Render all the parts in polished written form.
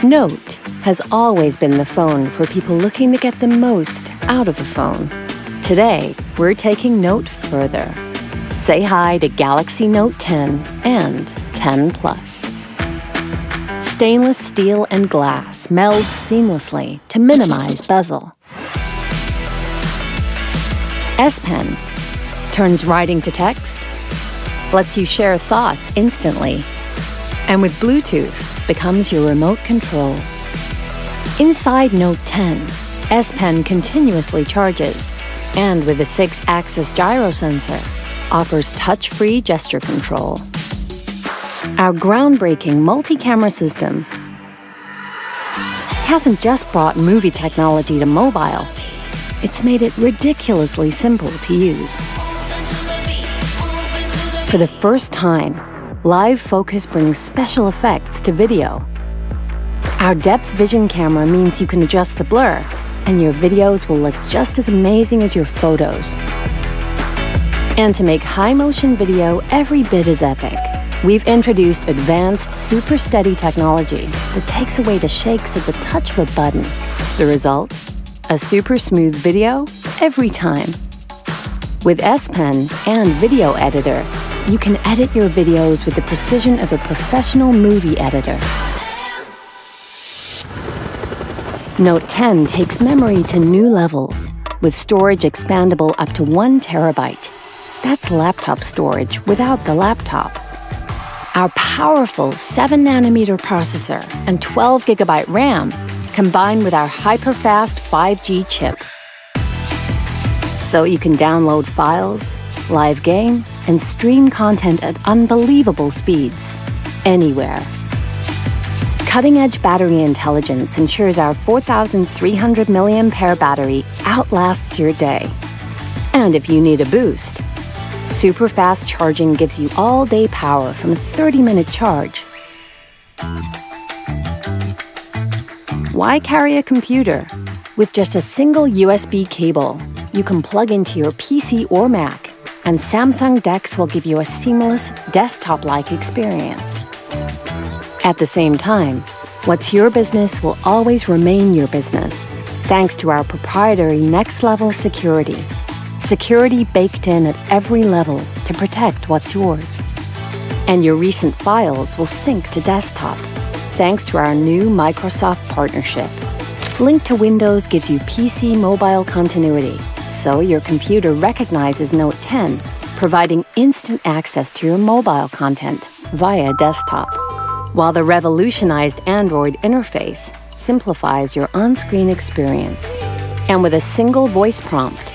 Note has always been the phone for people looking to get the most out of a phone. Today, we're taking Note further. Say hi to Galaxy Note 10 and 10 Plus. Stainless steel and glass meld seamlessly to minimize bezel. S Pen turns writing to text, lets you share thoughts instantly, and with Bluetooth becomes your remote control. Inside Note 10, S Pen continuously charges, and with a 6-axis gyro sensor, offers touch-free gesture control. Our groundbreaking multi-camera system hasn't just brought movie technology to mobile, it's made it ridiculously simple to use. For the first time, Live Focus brings special effects to video. Our depth vision camera means you can adjust the blur, and your videos will look just as amazing as your photos. And to make high-motion video every bit as epic, we've introduced advanced super steady technology that takes away the shakes at the touch of a button. The result? A super smooth video every time. With S Pen and Video Editor, you can edit your videos with the precision of a professional movie editor. Note 10 takes memory to new levels, with storage expandable up to 1 terabyte. That's laptop storage without the laptop. Our powerful 7nm processor and 12GB RAM combine with our hyper-fast 5G chip. So you can download files, live game, and stream content at unbelievable speeds, anywhere. Cutting-edge battery intelligence ensures our 4,300 mAh battery outlasts your day. And if you need a boost, super fast charging gives you all-day power from a 30-minute charge. Why carry a computer? With just a single USB cable, you can plug into your PC or Mac, and Samsung DeX will give you a seamless, desktop-like experience. At the same time, what's your business will always remain your business, thanks to our proprietary next-level security. Security baked in at every level to protect what's yours. And your recent files will sync to desktop, thanks to our new Microsoft partnership. Link to Windows gives you PC mobile continuity, so your computer recognizes Note 10, providing instant access to your mobile content via desktop, while the revolutionized Android interface simplifies your on-screen experience. And with a single voice prompt,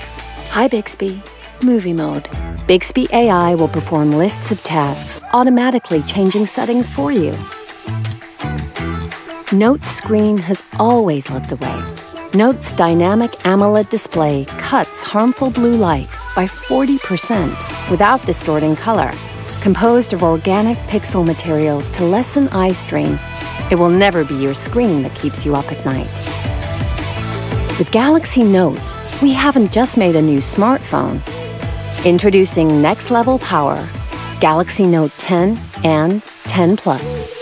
"Hi Bixby, movie mode," Bixby AI will perform lists of tasks, automatically changing settings for you. Note's screen has always led the way. Note's dynamic AMOLED display cuts harmful blue light by 40% without distorting color. Composed of organic pixel materials to lessen eye strain, it will never be your screen that keeps you up at night. With Galaxy Note, we haven't just made a new smartphone. Introducing next-level power, Galaxy Note 10 and 10 Plus.